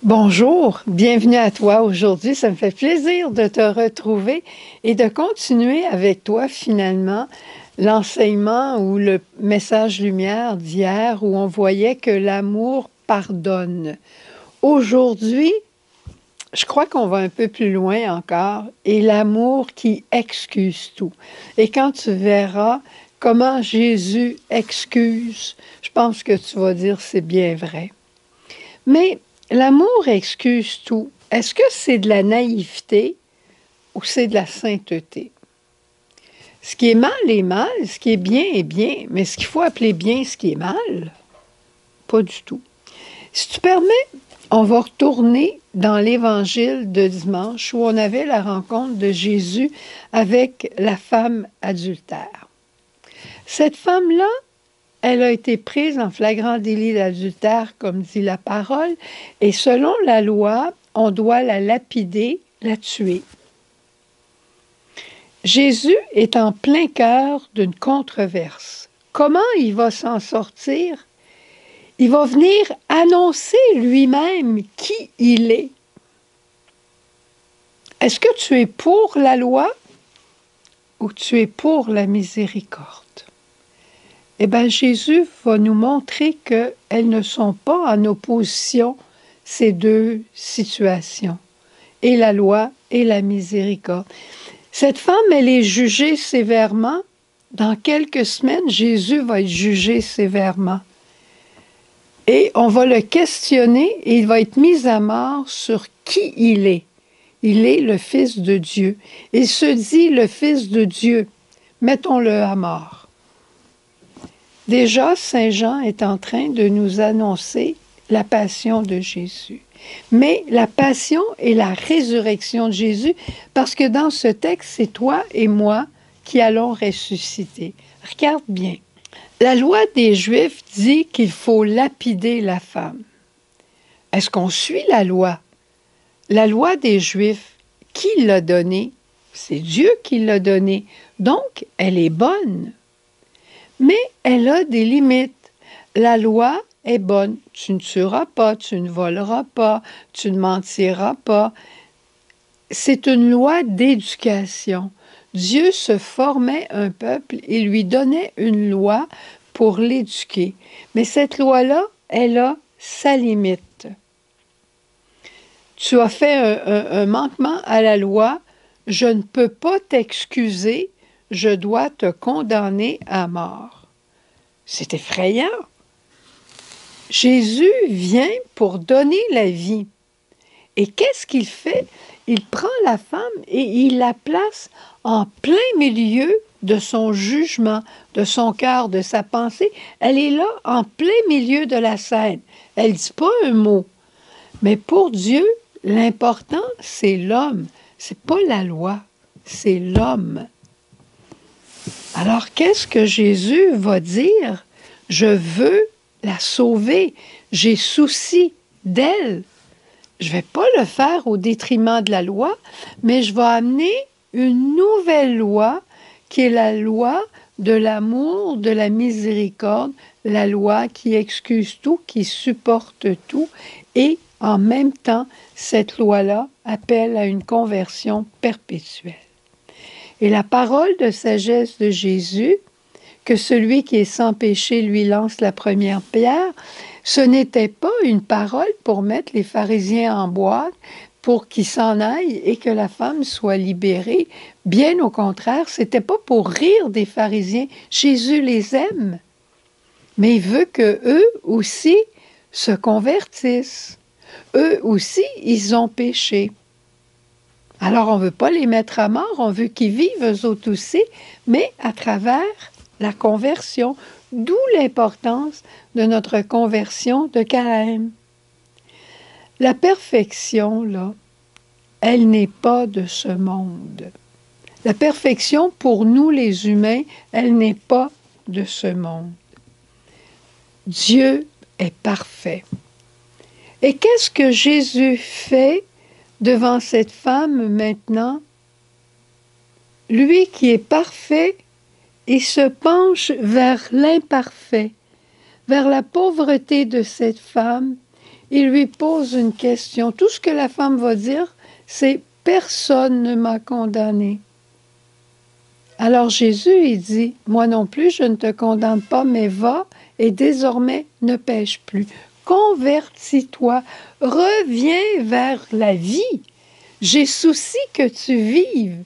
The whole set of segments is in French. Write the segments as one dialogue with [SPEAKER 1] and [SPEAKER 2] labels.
[SPEAKER 1] Bonjour, bienvenue à toi aujourd'hui. Ça me fait plaisir de te retrouver et de continuer avec toi finalement l'enseignement ou le message lumière d'hier où on voyait que l'amour pardonne. Aujourd'hui, je crois qu'on va un peu plus loin encore et l'amour qui excuse tout. Et quand tu verras comment Jésus excuse, je pense que tu vas dire c'est bien vrai. Mais l'amour excuse tout. Est-ce que c'est de la naïveté ou c'est de la sainteté? Ce qui est mal, ce qui est bien, mais ce qu'il faut appeler bien, ce qui est mal, pas du tout. Si tu permets, on va retourner dans l'évangile de dimanche où on avait la rencontre de Jésus avec la femme adultère. Cette femme-là, elle a été prise en flagrant délit d'adultère, comme dit la parole, et selon la loi, on doit la lapider, la tuer. Jésus est en plein cœur d'une controverse. Comment il va s'en sortir? Il va venir annoncer lui-même qui il est. Est-ce que tu es pour la loi ou tu es pour la miséricorde? Eh bien, Jésus va nous montrer qu'elles ne sont pas en opposition, ces deux situations, et la loi et la miséricorde. Cette femme, elle est jugée sévèrement. Dans quelques semaines, Jésus va être jugé sévèrement. Et on va le questionner et il va être mis à mort sur qui il est. Il est le Fils de Dieu. Il se dit le Fils de Dieu. Mettons-le à mort. Déjà, Saint Jean est en train de nous annoncer la passion de Jésus. Mais la passion et la résurrection de Jésus, parce que dans ce texte, c'est toi et moi qui allons ressusciter. Regarde bien. La loi des Juifs dit qu'il faut lapider la femme. Est-ce qu'on suit la loi? La loi des Juifs, qui l'a donnée? C'est Dieu qui l'a donnée. Donc, elle est bonne. Mais elle a des limites. La loi est bonne. Tu ne tueras pas, tu ne voleras pas, tu ne mentiras pas. C'est une loi d'éducation. Dieu se formait un peuple et lui donnait une loi pour l'éduquer. Mais cette loi-là, elle a sa limite. Tu as fait un manquement à la loi, je ne peux pas t'excuser, je dois te condamner à mort. C'est effrayant. Jésus vient pour donner la vie. Et qu'est-ce qu'il fait? Il prend la femme et il la place en plein milieu de son jugement, de son cœur, de sa pensée. Elle est là, en plein milieu de la scène. Elle ne dit pas un mot. Mais pour Dieu, l'important, c'est l'homme. C'est pas la loi, c'est l'homme. Alors, qu'est-ce que Jésus va dire? Je veux la sauver. J'ai souci d'elle. Je ne vais pas le faire au détriment de la loi, mais je vais amener une nouvelle loi qui est la loi de l'amour, de la miséricorde, la loi qui excuse tout, qui supporte tout. Et en même temps, cette loi-là appelle à une conversion perpétuelle. Et la parole de sagesse de Jésus, que celui qui est sans péché lui lance la première pierre, ce n'était pas une parole pour mettre les pharisiens en boîte, pour qu'ils s'en aillent et que la femme soit libérée. Bien au contraire, c'était pas pour rire des pharisiens. Jésus les aime, mais il veut que eux aussi se convertissent. Eux aussi, ils ont péché. Alors, on ne veut pas les mettre à mort, on veut qu'ils vivent eux autres aussi, mais à travers la conversion, d'où l'importance de notre conversion de carême. La perfection, là, elle n'est pas de ce monde. La perfection, pour nous les humains, elle n'est pas de ce monde. Dieu est parfait. Et qu'est-ce que Jésus fait devant cette femme maintenant? Lui qui est parfait, il se penche vers l'imparfait, vers la pauvreté de cette femme, il lui pose une question. Tout ce que la femme va dire, c'est « Personne ne m'a condamné ». Alors Jésus, il dit « Moi non plus, je ne te condamne pas, mais va et désormais ne pêche plus. Convertis-toi, reviens vers la vie. J'ai souci que tu vives.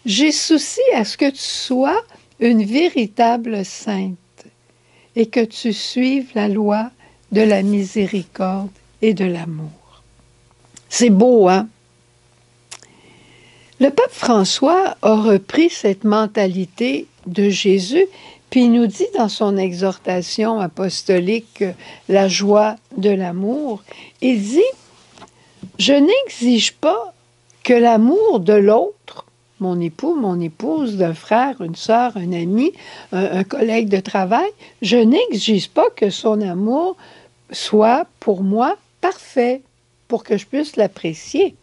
[SPEAKER 1] J'ai souci à ce que tu sois une véritable sainte et que tu suives la loi de la miséricorde et de l'amour. » C'est beau, hein? Le pape François a repris cette mentalité de Jésus, puis il nous dit dans son exhortation apostolique « La joie de l'amour », il dit « Je n'exige pas que l'amour de l'autre, mon époux, mon épouse, d'un frère, une sœur, un ami, un collègue de travail, je n'exige pas que son amour soit pour moi parfait, pour que je puisse l'apprécier.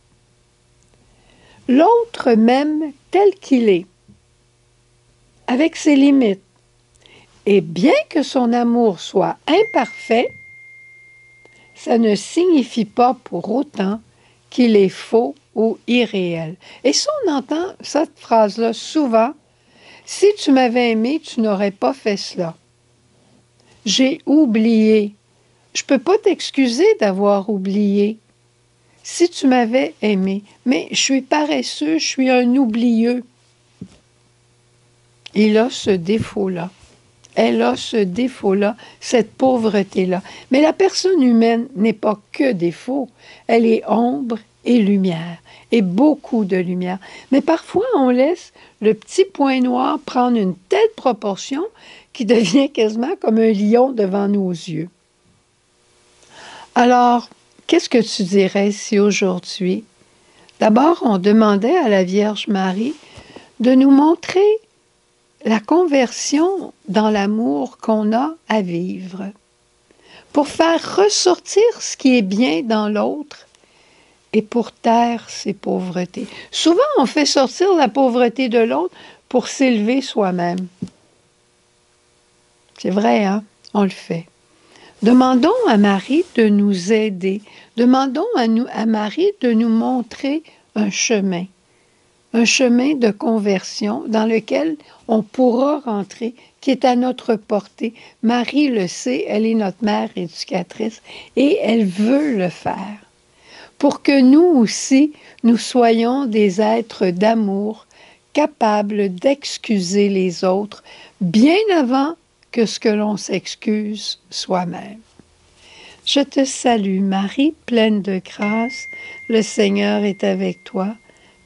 [SPEAKER 1] L'autre m'aime tel qu'il est, avec ses limites. Et bien que son amour soit imparfait, ça ne signifie pas pour autant qu'il est faux ou irréel. Et ça, on entend cette phrase-là souvent. « Si tu m'avais aimé, tu n'aurais pas fait cela. J'ai oublié. » Je ne peux pas t'excuser d'avoir oublié. Si tu m'avais aimé, mais je suis paresseux, je suis un oublieux. Il a ce défaut-là. Elle a ce défaut-là, cette pauvreté-là. Mais la personne humaine n'est pas que défaut. Elle est ombre et lumière, et beaucoup de lumière. Mais parfois, on laisse le petit point noir prendre une telle proportion qu'il devient quasiment comme un lion devant nos yeux. Alors, qu'est-ce que tu dirais si aujourd'hui, d'abord, on demandait à la Vierge Marie de nous montrer la conversion dans l'amour qu'on a à vivre, pour faire ressortir ce qui est bien dans l'autre et pour taire ses pauvretés. Souvent, on fait sortir la pauvreté de l'autre pour s'élever soi-même. C'est vrai, hein? On le fait. Demandons à Marie de nous aider. Demandons à Marie de nous montrer un chemin de conversion dans lequel on pourra rentrer, qui est à notre portée. Marie le sait, elle est notre mère éducatrice et elle veut le faire. Pour que nous aussi, nous soyons des êtres d'amour, capables d'excuser les autres bien avant que ce que l'on s'excuse soi-même. Je te salue, Marie, pleine de grâce, le Seigneur est avec toi.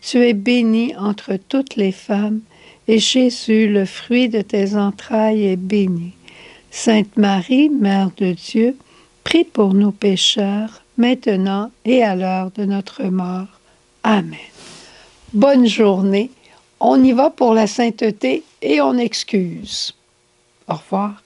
[SPEAKER 1] Tu es bénie entre toutes les femmes, et Jésus, le fruit de tes entrailles, est béni. Sainte Marie, Mère de Dieu, prie pour nous pécheurs, maintenant et à l'heure de notre mort. Amen. Bonne journée. On y va pour la sainteté et on excuse. Au revoir.